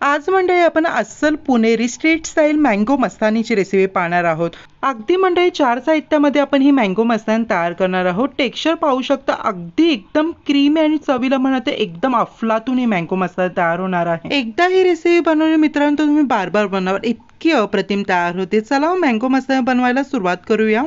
आज मंडळी आपण अस्सल पुणेरी स्ट्रीट स्टाईल मँगो मस्तानीची रेसिपी पाहणार आहोत। अगदी मंडळी 4 साहित्यामध्ये आपण ही मँगो मस्तानी तयार करणार आहोत। टेक्स्चर पाहू शकता, अगदी एकदम क्रीमी आणि चवीला म्हणते एकदम अफलातून ही मँगो मस्तानी तयार होणार आहे। एकदा ही रेसिपी बनवली मित्रांनो, तुम्ही बार बार बनवाल, इतकी अप्रतिम तयार होते। चला मँगो मस्तानी बनवायला सुरुवात करूया।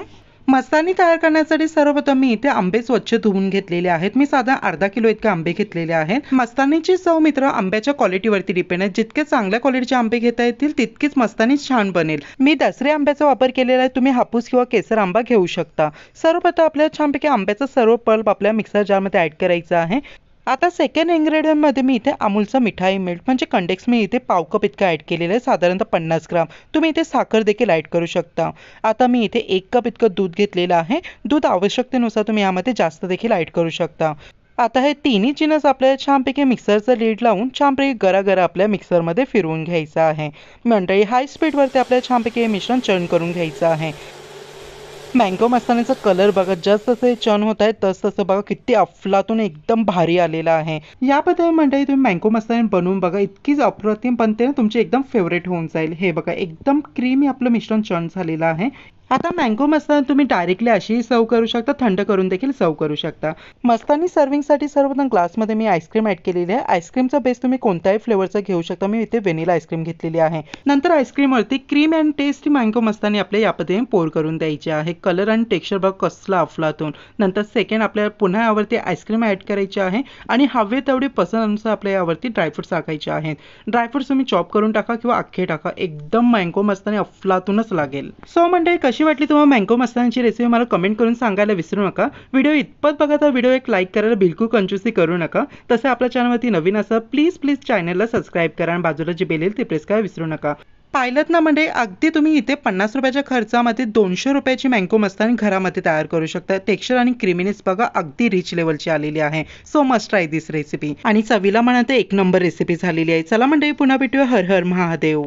मस्तानी तयार करण्यासाठी सर्वप्रथम मी इथे आंबे स्वच्छ धुवून घेतलेले आहेत। मी साधारण अर्धा किलो इतके आंबे घेतलेले आहेत। मस्तानीची चव मित्र आंब्याच्या क्वालिटीवरती डिपेंड आहे। जितके चांगल्या क्वालिटीचे आंबे घेता येतील तितकीच मस्तानी छान बनेल। मी दसरी आंब्याचा वापर केलेला आहे, तुम्ही हापूस किंवा केसर आंबा घेऊ शकता। सर्वप्रथम आपल्याला छानपैकी आंब्याचा सर्व पल्प आपल्या मिक्सर जारमध्ये ऍड करायचा आहे। आता सेकंड इन्ग्रेडियंट मध्ये मी इथे अमूलचा मिठाई मिल्क म्हणजे कंडेक्स मी इथे पाव कप इतका ऍड केलेला आहे, साधारणतः 50 ग्राम। तुम्ही इथे साखर देखील ऍड करू शकता। आता मी इथे 1 कप इतकं दूध घेतलेलं आहे। दूध आवश्यकतेनुसार तुम्ही यामध्ये जास्त देखील ऍड करू शकता। आता हे तिन्ही जिन्नस आपल्याला छानपैकी मिक्सरचं लीड लावून छानपैकी गरा आपल्या मिक्सरमध्ये फिरवून घ्यायचं आहे। मंडळी हाय स्पीडवरती आपल्याला छानपैकी हे मिश्रण चर्न करून घ्यायचं आहे। मँगो मस्तानीचा कलर बघा, जसं जसं चर्न होत आहे तसं बघा किती अफलातून एकदम भारी आलेला आहे। या पद्धतीने मंडळी तुम्ही मँगो मस्तानी बनवून बघा, इतकीच अप्रतिम बनते ना, तुमची एकदम फेवरेट होऊन जाईल। हे बघा एकदम क्रीमी आपलं मिश्रण चर्न झालेलं आहे। आता मँगो मस्तानी तुम्ही डायरेक्टली अशीही सर्व करू शकता, थंड करून देखील सर्व करू शकता। मस्तानी सर्विंगसाठी सर्वप्रथम ग्लासमध्ये मी आईस्क्रीम ऍड केलेली आहे। आईस्क्रीमचा बेस तुम्ही कोणत्याही फ्लेवरचा घेऊ शकता। मी इथे व्हॅनिला आईस्क्रीम घेतलेली आहे। नंतर आईस्क्रीमवरती क्रीम अँड टेस्टी मँगो मस्तानी आपल्या या पद्धतीने पोर करून द्यायची आहे। कलर आणि टेक्स्चर बघ कसला अफलातून। नंतर सेकंड आपल्याला पुन्हा यावरती आईस्क्रीम ऍड करायची आहे आणि हवे तेवढी पसंतीनुसार आपल्या यावरती ड्रायफ्रुट्स टाकायचे आहेत। ड्रायफ्रुट्स तुम्ही चॉप करून टाका किंवा अख्खे टाका, एकदम मँगो मस्तानी अफलातूनच लागेल। सो मंडळी कशी वाटली तुम्हाला मँगो मस्तानीची रेसिपी मला कमेंट करून सांगायला विसरू नका। व्हिडिओ इतपत बघा तर व्हिडिओ एक लाईक करायला बिलकुल कंजूसी करू नका। तसे आपल्या चॅनलवरती नवीन असाल प्लीज चॅनलला सबस्क्राईब करा आणि बाजूला जी बेल येईल ती प्रेस करायला विसरू नका। पाहिलं ना म्हणजे अगदी तुम्ही इथे 50 रुपयाच्या खर्चामध्ये 200 रुपयाची मँगो मस्तानी घरामध्ये तयार करू शकता। टेक्स्चर आणि क्रीमीनेस बघा अगदी रिच लेवलची आलेली आहे। सो मस्ट ट्राय दिस रेसिपी आणि चवीला म्हणते एक नंबर रेसिपी झालेली आहे। चला म्हणजे पुन्हा भेटूया। हर हर महादेव।